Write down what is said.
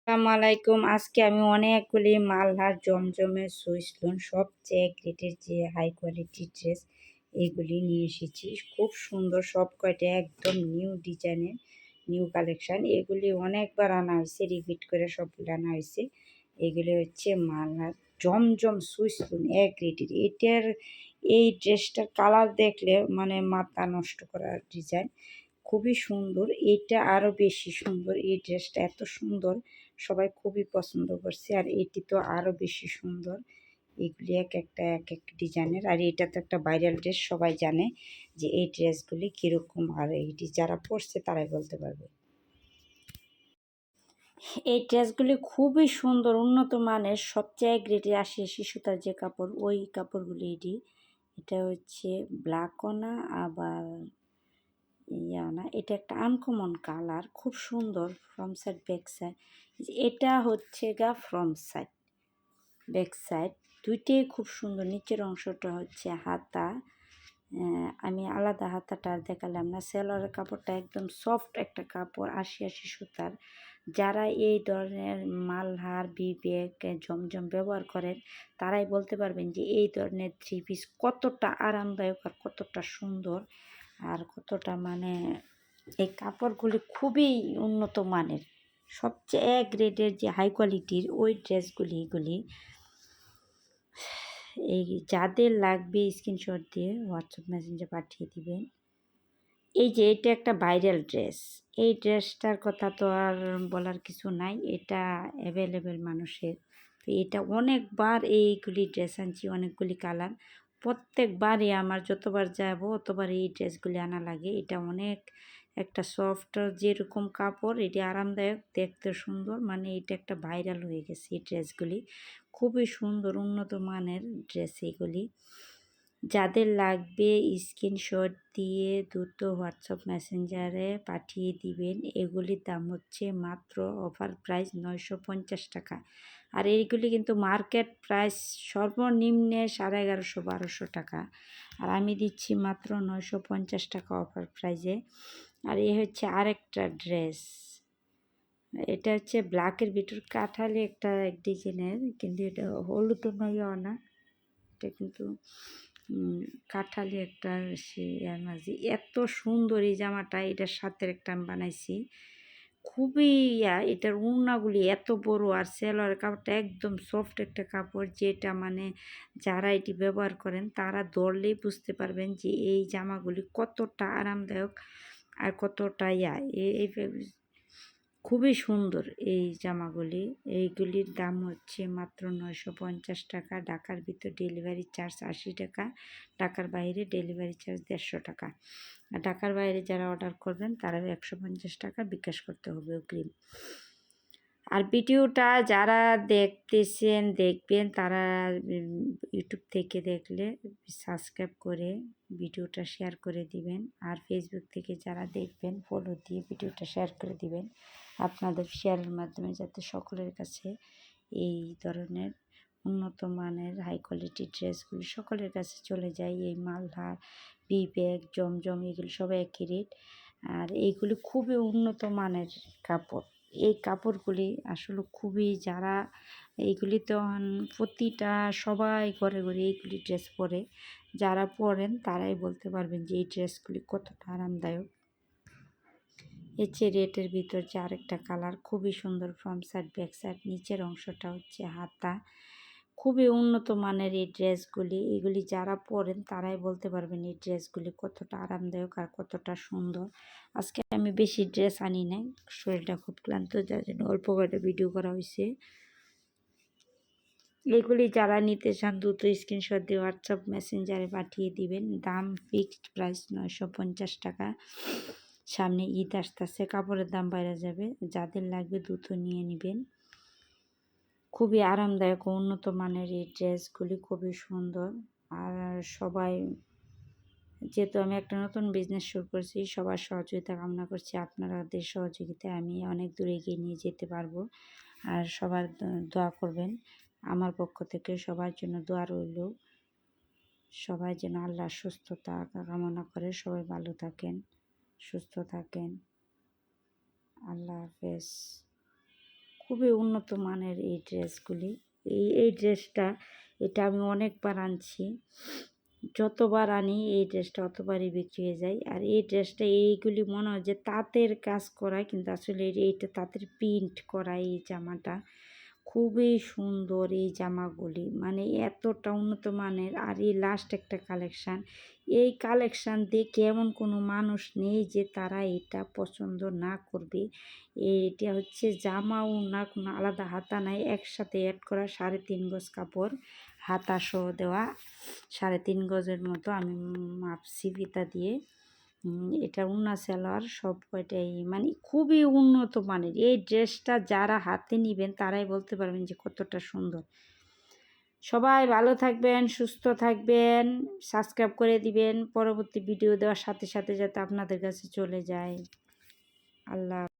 আসসালামু আলাইকুম। আজকে আমি অনেকগুলি মালহার জমজমের সুইস লোন সবচেয়ে গ্রেটের যে হাই কোয়ালিটি ড্রেস এইগুলি নিয়ে এসেছি। খুব সুন্দর, সব কয়টা একদম নিউ ডিজাইনের, নিউ কালেকশান। এগুলি অনেকবার আনা হয়েছে, রিপিট করে সবগুলো আনা হয়েছে। এগুলি হচ্ছে মালহার জমজম সুইস লোন এক গ্রেটের। এটার এই ড্রেসটার কালার দেখলে মানে মাথা নষ্ট করার ডিজাইন, খুবই সুন্দর। এইটা আরও বেশি সুন্দর, এই ড্রেসটা এত সুন্দর, সবাই খুবই পছন্দ করছে। আর এটি তো আরও বেশি সুন্দর। এগুলি এক একটা এক এক ডিজাইনের। আর এটা তো একটা ভাইরাল ড্রেস, সবাই জানে যে এই ড্রেসগুলি কীরকম। আর এইটি যারা পরছে তারাই বলতে পারবে। এই ড্রেসগুলি খুবই সুন্দর, উন্নত মানের, সবচেয়ে গ্রেডের ৮০ সুতার যে কাপড়, ওই কাপড়গুলি এটি। এটা হচ্ছে ব্ল্যাকও না আবার না, এটা একটা আনকমন কালার, খুব সুন্দর। ফ্রম সাইড ব্যাক সাইড, এটা হচ্ছে ফ্রম সাইড ব্যাক সাইড দুইটাই খুব সুন্দর। নিচের অংশটা হচ্ছে হাতা, আমি আলাদা হাতাটা আর দেখালাম না। সেলোয়ারের কাপড়টা একদম সফট একটা কাপড়, ৮০ সুতার। যারা এই ধরনের মালহার, বিবেক, জমজম ব্যবহার করেন তারাই বলতে পারবেন যে এই ধরনের থ্রি পিস কতটা আরামদায়ক আর কতটা সুন্দর আর কতটা মানে এই কাপড়গুলি খুবই উন্নত মানের, সবচেয়ে গ্রেডের যে হাই কোয়ালিটির ওই ড্রেসগুলি। এগুলি এই যাদের লাগবে স্ক্রিনশট দিয়ে হোয়াটসঅ্যাপ মেসেঞ্জে পাঠিয়ে দিবেন। এই যে এটা একটা ভাইরাল ড্রেস, এই ড্রেসটার কথা তো আর বলার কিছু নাই, এটা অ্যাভেলেবেল মানুষের। তো এটা অনেকবার এইগুলি ড্রেস আনছি, অনেকগুলি কালার। প্রত্যেকবারই আমার যতবার যাব অতবার এই ড্রেসগুলি আনা লাগে। এটা অনেক একটা সফট যেরকম কাপড়, এটি আরামদায়ক, দেখতে সুন্দর, মানে এটা একটা ভাইরাল হয়ে গেছে এই ড্রেসগুলি। খুবই সুন্দর, উন্নত মানের ড্রেস এগুলি। যাদের লাগবে স্ক্রিনশট দিয়ে দ্রুত হোয়াটসঅ্যাপ মেসেঞ্জারে পাঠিয়ে দিবেন। এগুলির দাম হচ্ছে মাত্র অফার প্রাইস 950 টাকা। আর এইগুলি কিন্তু মার্কেট প্রাইস সর্বনিম্নে 1150-1200 টাকা, আর আমি দিচ্ছি মাত্র 950 টাকা অফার প্রাইজে। আর এই হচ্ছে আরেকটা ড্রেস, এটা হচ্ছে ব্ল্যাকের ভিতর কাঠালি একটা এক ডিজাইনের, কিন্তু এটা হলুদ নয় না, এটা কিন্তু কাঠালি একটা সে মাঝি। এত সুন্দর এই জামাটা, এটার সাথে একটা আমি বানাইছি, খুবই এটার উড়নাগুলি এত বড়। আর সেলোয়ারের কাপড়টা একদম সফট একটা কাপড়, যেটা মানে যারা এটি ব্যবহার করেন তারা ধরলেই বুঝতে পারবেন যে এই জামাগুলি কতটা আরামদায়ক আর কতটা এই খুবই সুন্দর এই জামাগুলি। এইগুলির দাম হচ্ছে মাত্র 950 টাকা। ঢাকার ভিতর ডেলিভারি চার্জ 80 টাকা, ঢাকার বাইরে ডেলিভারি চার্জ 150 টাকা। আর ঢাকার বাইরে যারা অর্ডার করবেন তারা 150 টাকা বিকাশ করতে হবে অগ্রিম। আর ভিডিওটা যারা দেখবেন তারা ইউটিউব থেকে দেখলে সাবস্ক্রাইব করে ভিডিওটা শেয়ার করে দিবেন। আর ফেসবুক থেকে যারা দেখবেন ফলো দিয়ে ভিডিওটা শেয়ার করে দিবেন, আপনাদের শেয়ারের মাধ্যমে যাতে সকলের কাছে এই ধরনের উন্নত মানের হাই কোয়ালিটি ড্রেসগুলি সকলের কাছে চলে যায়। এই মালহার, বিবেক, জমজম এগুলি সব একই রেট। আর এইগুলি খুবই উন্নত মানের কাপড়। এই কাপড়গুলি আসলে খুবই, যারা এইগুলি তো প্রতিটা সবাই ঘরে ঘরে এইগুলি ড্রেস পরে, যারা পরেন তারাই বলতে পারবেন যে এই ড্রেসগুলি কতটা আরামদায়ক। এর চেয়ে রেটের ভিতর যে আরেকটা কালার, খুবই সুন্দর। ফ্রন্ট সাইড ব্যাক সাইড, নিচের অংশটা হচ্ছে হাতা, খুবই উন্নত মানের এই ড্রেসগুলি। এগুলি যারা পরেন তারাই বলতে পারবেন এই ড্রেসগুলি কতটা আরামদায়ক আর কতটা সুন্দর। আজকে আমি বেশি ড্রেস আনি নাই, শরীরটা খুব ক্লান্ত, যার জন্য অল্প কয়টা ভিডিও করা হয়েছে। এগুলি যারা নিতে চান দ্রুত স্ক্রিনশট দিয়ে হোয়াটসঅ্যাপ মেসেঞ্জারে পাঠিয়ে দিবেন। দাম ফিক্সড প্রাইস 950 টাকা। সামনে ঈদ আসতেছে, কাপড়ের দাম বাইরে যাবে, যাদের লাগবে দ্রুত নিয়ে নেবেন। খুবই আরামদায়ক ও উন্নত মানের এই ড্রেসগুলি, খুবই সুন্দর। আর সবাই, যেহেতু আমি একটা নতুন বিজনেস শুরু করছি, সবার সহযোগিতা কামনা করছি। আপনাদের সহযোগিতায় আমি অনেক দূরে এগিয়ে নিয়ে যেতে পারবো। আর সবার দোয়া করবেন, আমার পক্ষ থেকে সবার জন্য দোয়া রইল। সবাই যেন আল্লাহর সুস্থতা কামনা করে। সবাই ভালো থাকেন, সুস্থ থাকেন। আল্লাহ হাফেজ। খুবই উন্নত মানের এই ড্রেসগুলি। এই ড্রেসটা এটা আমি অনেকবার আনছি, যতবার আনি এই ড্রেসটা অতবারই বিক্রি হয়ে যায়। আর এই ড্রেসটা এইগুলি মনে হয় যে তাঁতের কাজ করা, কিন্তু আসলে এইটা তাঁতের প্রিন্ট করা। এই জামাটা খুবই সুন্দর, এই জামাগুলি মানে এতটা উন্নত মানের। আর এই লাস্ট একটা কালেকশান, এই কালেকশান দেখে এমন কোনো মানুষ নেই যে তারা এটা পছন্দ না করবে। এটা হচ্ছে জামা ওড়না, কোনো আলাদা হাতা নাই, একসাথে অ্যাড করা 3.5 গজ কাপড়, হাতা সহ দেওয়া 3.5 গজের মতো আমি মাপছি ফিতা দিয়ে। এটা ওড়না সালোয়ার সব কয়টাই মানে খুবই উন্নত মানের। এই ড্রেসটা যারা হাতে নিবেন তারাই বলতে পারবেন যে কতটা সুন্দর। সবাই ভালো থাকবেন, সুস্থ থাকবেন, সাবস্ক্রাইব করে দিবেন পরবর্তী ভিডিও দেওয়ার সাথে সাথে যাতে আপনাদের কাছে চলে যায়। আল্লাহ।